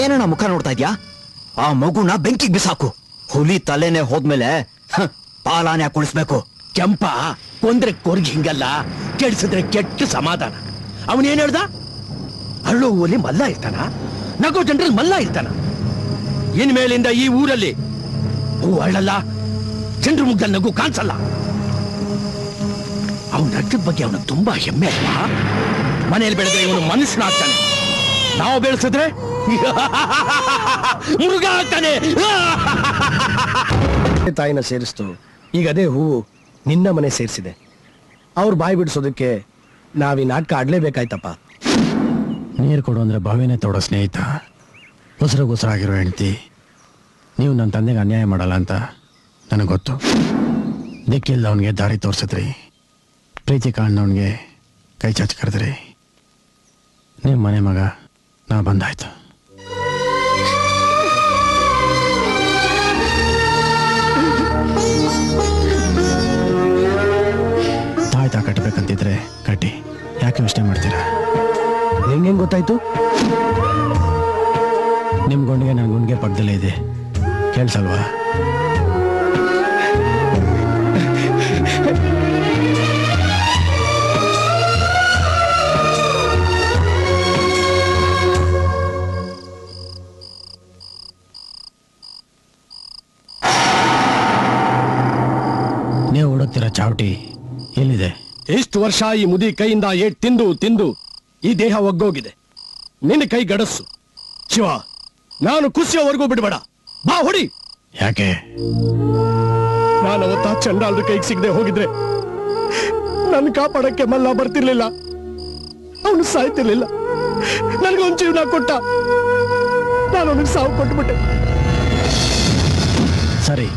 ಏನಣ್ಣ ಮುಖ ನೋಡ್ತಾ ಇದ್ಯಾ? ಆ ಮಗುನ ಬೆಂಕಿಗೆ ಬಿಸಾಕು. ಹುಲಿ ತಲೆನೆ ಹೋದ್ಮೇಲೆ ಪಾಲಾನೆ ಕುಳಿಸ್ಬೇಕು. ಕೆಂಪ ಕೊಂದ್ರೆ ಕೊರ್ಗಿ ಹಿಂಗಲ್ಲ, ಕೆಡ್ಸಿದ್ರೆ ಕೆಟ್ಟ ಸಮಾಧಾನ. ಅವನೇನ್ ಹೇಳ್ದ? ಅಳ್ಳೋ ಊರಲ್ಲಿ ಮಲ್ಲ ಇರ್ತಾನ, ನಗೋ ಜನರಲ್ಲಿ ಮಲ್ಲ ಇರ್ತಾನ. ಇನ್ಮೇಲಿಂದ ಈ ಊರಲ್ಲಿ ಹೂ ಅಳ್ಳಲ್ಲ, ಜನರ ಮುಗ್ದಲ್ಲಿ ನಗು ಕಾಣಿಸಲ್ಲ. ಅವನ ರಕ್ತದ ಬಗ್ಗೆ ಅವನಿಗೆ ತುಂಬಾ ಹೆಮ್ಮೆ ಅಲ್ವಾ? ಮನೆಯಲ್ಲಿ ಬೆಳೆದ್ರೆ ಇವನು ಮನುಷ್ಯನಾಗ್ತಾನೆ, ನಾವು ಬೆಳೆಸಿದ್ರೆ ಮೃಗ ಆಗ್ತಾನೆ. ತಾಯಿನ ಸೇರಿಸ್ತು, ಈಗ ಅದೇ ಹೂವು ನಿನ್ನ ಮನೆ ಸೇರಿಸಿದೆ. ಅವ್ರು ಬಾಯಿ ಬಿಡಿಸೋದಕ್ಕೆ ನಾವೀ ನಾಟಕ ಆಡ್ಲೇಬೇಕಾಯ್ತಪ್ಪ. ನೀರು ಕೊಡು ಅಂದ್ರೆ ಬಾವಿನೇ ತೋಡೋ ಸ್ನೇಹಿತ, ಉಸಿರಾಗಿರೋ ಹೆಂಡ್ತಿ. ನೀವು ನನ್ನ ತಂದೆಗೆ ಅನ್ಯಾಯ ಮಾಡಲ್ಲ ಅಂತ ನನಗೆ ಗೊತ್ತು. ದಿಕ್ಕಿಲ್ಲ ಅವನಿಗೆ ದಾರಿ ತೋರಿಸಿದ್ರಿ, ಪ್ರೀತಿ ಕಾಣವನಿಗೆ ಕೈ ಚಾಚಿ ಕರೆದ್ರಿ. ನಿಮ್ಮ ಮನೆ ಮಗ ನಾ ಬಂದಾಯ್ತು. ತಾಯ್ತಾ ಕಟ್ಟಬೇಕಂತಿದ್ರೆ ಕಟ್ಟಿ, ಯಾಕೆ ಯೋಚನೆ ಮಾಡ್ತೀರಾ? ಹೆಂಗೆ ಗೊತ್ತಾಯ್ತು? ನಿಮ್ಮ ಗುಂಡಿಗೆ ನನ್ನ ಗುಂಡಿಗೆ ಪಕ್ಕದಲ್ಲೇ ಇದೆ, ಕೇಳಿಸಲ್ವಾ? ನೀವು ಹುಡುಕ್ತಿರೋ ಚಾವಟಿ ಎಲ್ಲಿದೆ? ಎಷ್ಟು ವರ್ಷ ಈ ಮುದಿ ಕೈಯಿಂದ ಏಟ್ ತಿಂದು ತಿಂದು ಈ ದೇಹ ಒಗ್ಗೋಗಿದೆ. ನಿನ್ನ ಕೈ ಗಡಸ್ಸು ಶಿವ, ನಾನು ಕುಸಿಯೋವರೆಗೂ ಬಿಡಬೇಡ. ಬಾ ಹೊಡಿ. ಯಾಕೆ? ನಾನು ಅವತ್ತ ಚಂಡಾಲ್ರ ಕೈಗೆ ಸಿಗದೆ ಹೋಗಿದ್ರೆ ನನ್ನ ಕಾಪಾಡಕ್ಕೆ ಮಲ್ಲ ಬರ್ತಿರ್ಲಿಲ್ಲ, ಅವನು ಸಾಯ್ತಿರ್ಲಿಲ್ಲ. ನನಗೊಂದು ಜೀವನ ಕೊಟ್ಟ, ನಾನು ಅವನಿಗೆ ಸಾವು ಕೊಟ್ಬಿಟ್ಟೆ. ಸರಿ,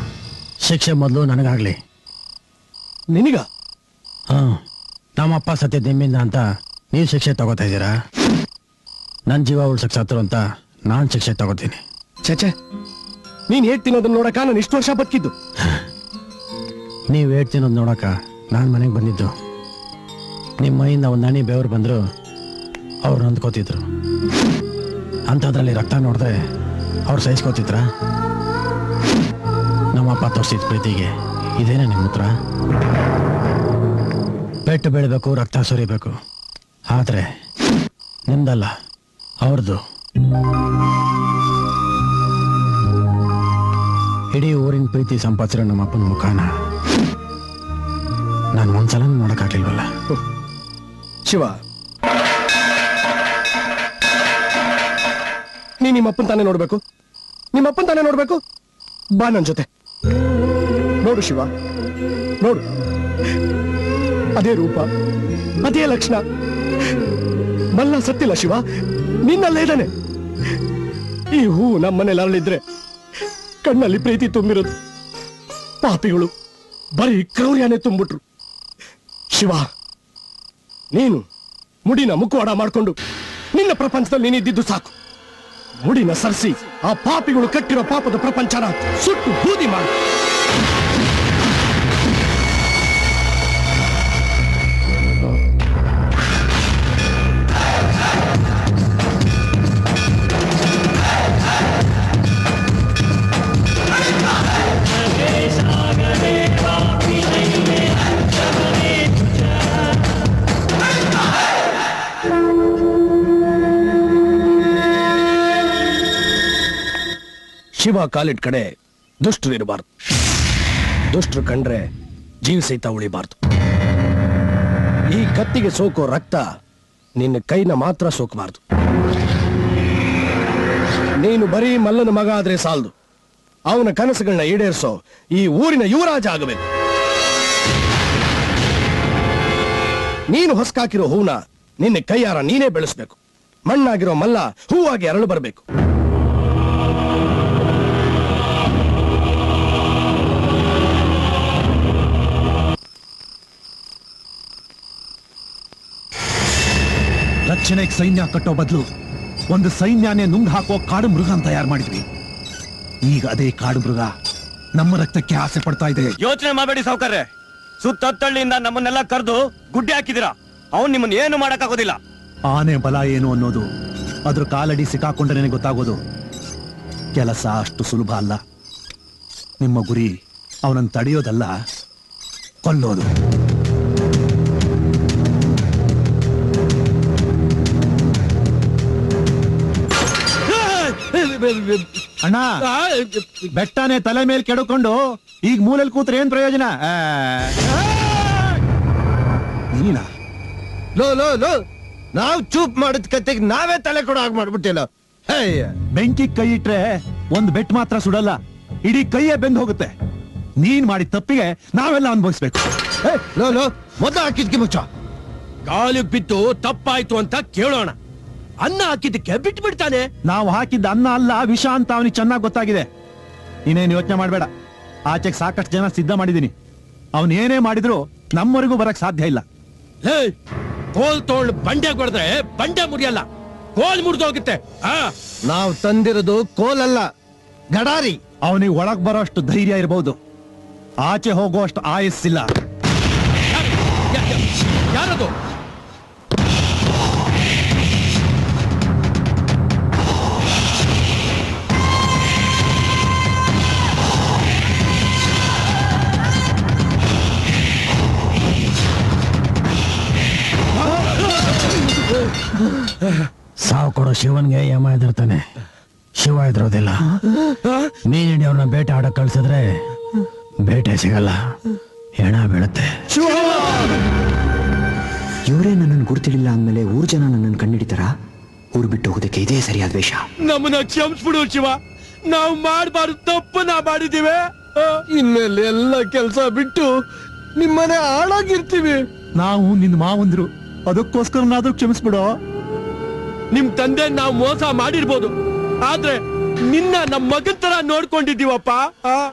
ಶಿಕ್ಷೆ ಮೊದಲು ನನಗಾಗ್ಲಿ. ನಿನಗ? ನಮ್ಮಪ್ಪ ಸತ್ಯ ನಿಮ್ಮಿಂದ ಅಂತ ನೀವು ಶಿಕ್ಷೆ ತಗೋತಾ ಇದ್ದೀರಾ? ನನ್ನ ಜೀವ ಉಳ್ಸಕ್ ಸತ್ರು ಅಂತ ನಾನು ಶಿಕ್ಷೆ ತಗೋತೀನಿ. ಚೇಚೆ, ನೀನ್ ಹೇಗ್ ತಿನ್ನೋದನ್ನ ನೋಡಕ ನಾನು ಇಷ್ಟು ವರ್ಷ ಬದುಕಿದ್ದು. ನೀವು ಹೇಗ್ ತಿನ್ನೋದು ನೋಡಕ ನಾನು ಮನೆಗೆ ಬಂದಿದ್ದು. ನಿಮ್ಮ ಮೈಯಿಂದ ಒಂದು ಹನಿ ಬೆವರು ಬಂದ್ರು ಅವ್ರು ಅಂದ್ಕೋತಿದ್ರು. ಅಂಥದ್ರಲ್ಲಿ ರಕ್ತ ನೋಡಿದ್ರೆ ಅವ್ರು ಸಹಿಸ್ಕೋತಿದ್ರ? ನಮ್ಮಪ್ಪ ತೋರಿಸಿದ ಪ್ರೀತಿಗೆ ಇದೇನೇ ನಿಮ್ಮ ಉತ್ತರ? ಪೆಟ್ಟು ಬೆಳಿಬೇಕು, ರಕ್ತ ಸುರಿಬೇಕು, ಆದ್ರೆ ನಿಮ್ದಲ್ಲ, ಅವ್ರದ್ದು. ಇಡೀ ಊರಿನ ಪ್ರೀತಿ ಸಂಪಾದಿಸಿರೋ ನಮ್ಮ ಅಪ್ಪನ ಮುಖಾನ ನಾನು ಒಂದ್ಸಲ ನೋಡಕ್ಕಾಗ್ಲಿಲ್ವಲ್ಲ. ಶಿವ, ನೀ ನಿಮ್ಮಪ್ಪನ್ ತಾನೇ ನೋಡ್ಬೇಕು, ನಿಮ್ಮಪ್ಪನ್ ತಾನೇ ನೋಡ್ಬೇಕು. ಬಾ ನನ್ ಜೊತೆ. ನೋಡು ಶಿವ, ನೋಡು, ಅದೇ ರೂಪ, ಅದೇ ಲಕ್ಷಣ. ಮಲ್ಲ ಸತ್ತಿಲ್ಲ ಶಿವ, ನಿನ್ನಲ್ಲೇ ಇದ್ದಾನೆ. ಈ ಹೂ ನಮ್ಮನೇಲಿ ಅರಳಿದ್ರೆ ಕಣ್ಣಲ್ಲಿ ಪ್ರೀತಿ ತುಂಬಿರೋದು. ಪಾಪಿಗಳು ಬರೀ ಕ್ರೌರ್ಯನೇ ತುಂಬಿಟ್ರು. ಶಿವ, ನೀನು ಮುಡಿನ ಮುಖವಾಡ ಮಾಡ್ಕೊಂಡು ನಿನ್ನ ಪ್ರಪಂಚದಲ್ಲಿ ನೀನಿದ್ದು ಸಾಕು. ಮುಡಿನ ಸರಿಸಿ ಆ ಪಾಪಿಗಳು ಕಟ್ಟಿರೋ ಪಾಪದ ಪ್ರಪಂಚನ ಸುಟ್ಟು ಬೂದಿ ಮಾಡು. ಶಿವ ಕಾಲಿಟ್ ಕಡೆ ದುಷ್ಟರು ಇರಬಾರ್ದು. ದುಷ್ಟರು ಕಂಡ್ರೆ ಜೀವ ಸಹಿತ ಉಳಿಬಾರ್ದು. ಈ ಕತ್ತಿಗೆ ಸೋಕೋ ರಕ್ತ ನಿನ್ನ ಕೈನ ಮಾತ್ರ ಸೋಕಬಾರ್ದು. ನೀನು ಬರೀ ಮಲ್ಲನ ಮಗ ಆದ್ರೆ ಸಾಲದು, ಅವನ ಕನಸುಗಳನ್ನ ಈಡೇರಿಸೋ ಈ ಊರಿನ ಯುವರಾಜ ಆಗಬೇಕು. ನೀನು ಹೊಸಕಾಕಿರೋ ಹೂನ ನಿನ್ನ ಕೈಯಾರ ನೀನೇ ಬೆಳೆಸಬೇಕು. ಮಣ್ಣಾಗಿರೋ ಮಲ್ಲ ಹೂವಾಗಿ ಅರಳು ಬರಬೇಕು. ರಕ್ಷಣೆಗೆ ಸೈನ್ಯ ಕಟ್ಟೋ ಬದಲು ಒಂದು ಸೈನ್ಯನೇ ನುಂಗ್ ಹಾಕೋ ಕಾಡು ಮೃಗನ್ ತಯಾರು ಮಾಡಿದ್ವಿ. ಈಗ ಅದೇ ಕಾಡು ಮೃಗ ನಮ್ಮ ರಕ್ತಕ್ಕೆ ಆಸೆ ಪಡ್ತಾ ಇದೆ. ಯೋಚನೆ ಮಾಡಬೇಡಿ ಸಾವುಕಾರ್ರೆ, ಸುತ್ತಳ್ಳಿಯಿಂದ ನಮ್ಮನ್ನೆಲ್ಲ ಕರೆದು ಗುಡ್ಡೆ ಹಾಕಿದಿರಾ. ಅವನು ನಿಮ್ಮನ್ನ ಏನು ಮಾಡಕ್ಕಾಗೋದಿಲ್ಲ. ಆನೆ ಬಲ ಏನು ಅನ್ನೋದು ಅದ್ರ ಕಾಲಡಿ ಸಿಕ್ಕಾಕೊಂಡ್ರೆ ನನಗೆ ಗೊತ್ತಾಗೋದು. ಕೆಲಸ ಅಷ್ಟು ಸುಲಭ ಅಲ್ಲ. ನಿಮ್ಮ ಗುರಿ ಅವನನ್ನು ತಡೆಯೋದಲ್ಲ, ಕೊಲ್ಲೋದು. ಅಣ್ಣ, ಬೆಟ್ಟನೆ ತಲೆ ಮೇಲೆ ಕೆಡಕೊಂಡು ಈಗ ಮೂಲೆಯಲ್ಲಿ ಕೂತ್ರೆ ಏನ್ ಪ್ರಯೋಜನ? ನೀನಾ? ಲೋ ಲೋ ಲೋ, ನಾವ್ ಚೂಪ್ ಮಾಡಿದ ಕತೆಗೆ ನಾವೇ ತಲೆ ಕೊಡೋ ಹಾಗೆ ಮಾಡ್ಬಿಟ್ಟಿಲ್ಲ. ಬೆಂಕಿ ಕೈ ಇಟ್ರೆ ಒಂದ್ ಬೆಟ್ ಮಾತ್ರ ಸುಡಲ್ಲ, ಇಡೀ ಕೈಯೇ ಬೆಂದ್ ಹೋಗುತ್ತೆ. ನೀನ್ ಮಾಡಿದ ತಪ್ಪಿಗೆ ನಾವೆಲ್ಲ ಅನುಭವಿಸ್ಬೇಕು. ಲೋ ಲೋ, ಮೊದಲು ಹಾಕಿದ್ಕೆ ಮುಚ್ಚ. ಕಾಲಿಗೆ ಬಿದ್ದು ತಪ್ಪಾಯ್ತು ಅಂತ ಕೇಳೋಣ. ಅನ್ನ ಹಾಕಿದ್ದಕ್ಕೆ ಬಿಟ್ಟು ಬಿಡ್ತಾನೆ. ನಾವು ಹಾಕಿದ್ದ ಅನ್ನ ಅಲ್ಲ, ವಿಷ ಅಂತ ಅವನಿಗೆ ಚೆನ್ನಾಗಿ ಗೊತ್ತಾಗಿದೆ. ಇನ್ನೇನು ಯೋಚನೆ ಮಾಡ್ಬೇಡ. ಆಚೆಗೆ ಸಾಕಷ್ಟು ಜನ ಸಿದ್ಧ ಮಾಡಿದೀನಿ. ಅವನ್ ಏನೇ ಮಾಡಿದ್ರು ನಮ್ಮವರೆಗೂ ಬರಕ್ ಸಾಧ್ಯ ಇಲ್ಲ. ಕೋಲ್ ತಗೊಂಡು ಬಂಡೆ ಹೊಡೆದ್ರೆ ಬಂಡೆ ಮುರಿಯಲ್ಲ, ಕೋಲ್ ಮುರಿದೋಗುತ್ತೆ. ನಾವು ತಂದಿರೋದು ಕೋಲಲ್ಲ, ಗಡಾರಿ. ಅವನಿಗೆ ಒಳಗ್ ಬರೋಷ್ಟು ಧೈರ್ಯ ಇರಬಹುದು, ಆಚೆ ಹೋಗುವಷ್ಟು ಆಯಸ್ಸಿಲ್ಲ. ಯಾರದು? ಸಾವು ಕೊಡೋ ಶಿವನ್ಗೆ ಯಮ ಹೆದರ್ತಾನೆ, ಶಿವ ಹೆದರೋದಿಲ್ಲ. ನೀನ್ ಅವ್ರನ್ನ ಬೇಟೆ ಆಡಕ್ ಕಳ್ಸಿದ್ರೆ ಬೇಟೆ ಸಿಗಲ್ಲ, ಹೆಣ ಬೀಳುತ್ತೆ. ಇವರೇ ನನ್ನನ್ನು ಗುರುತಿಳಿಲ್ಲ ಅಂದ್ಮೇಲೆ ಊರ್ ಜನ ನನ್ನನ್ನು ಕಂಡಿಡಿತಾರ? ಊರು ಬಿಟ್ಟು ಹೋಗೋದಕ್ಕೆ ಇದೇ ಸರಿಯಾದ ವೇಷ. ನಮ್ಮನ್ನ ಕ್ಷಮಿಸ್ಬಿಡು ಶಿವ, ನಾವು ಮಾಡಬಾರ್ದು ತಪ್ಪು ನಾ ಮಾಡಿದೀವಿ. ಇನ್ಮೇಲೆ ಎಲ್ಲ ಕೆಲಸ ಬಿಟ್ಟು ನಿಮ್ಮನೆ ಹಾಳಾಗಿರ್ತೀವಿ. ನಾವು ನಿನ್ ಮಾವಂದ್ರು, ಅದಕ್ಕೋಸ್ಕರನಾದ್ರೂ ಕ್ಷಮಿಸ್ಬಿಡೋ. ನಿಮ್ ತಂದೆ ನಾವು ಮೋಸ ಮಾಡಿರ್ಬೋದು, ಆದ್ರೆ ನಿನ್ನ ನಮ್ಮ ಮಗನ್ ತರ ನೋಡ್ಕೊಂಡಿದ್ದೀವಪ್ಪ.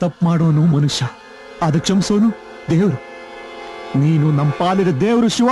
ತಪ್ಪು ಮಾಡೋನು ಮನುಷ್ಯ, ಅದ ಕ್ಷಮಿಸೋನು ದೇವ್ರು. ನೀನು ನಮ್ಮ ಪಾಲಿನ ದೇವ್ರು ಶಿವ.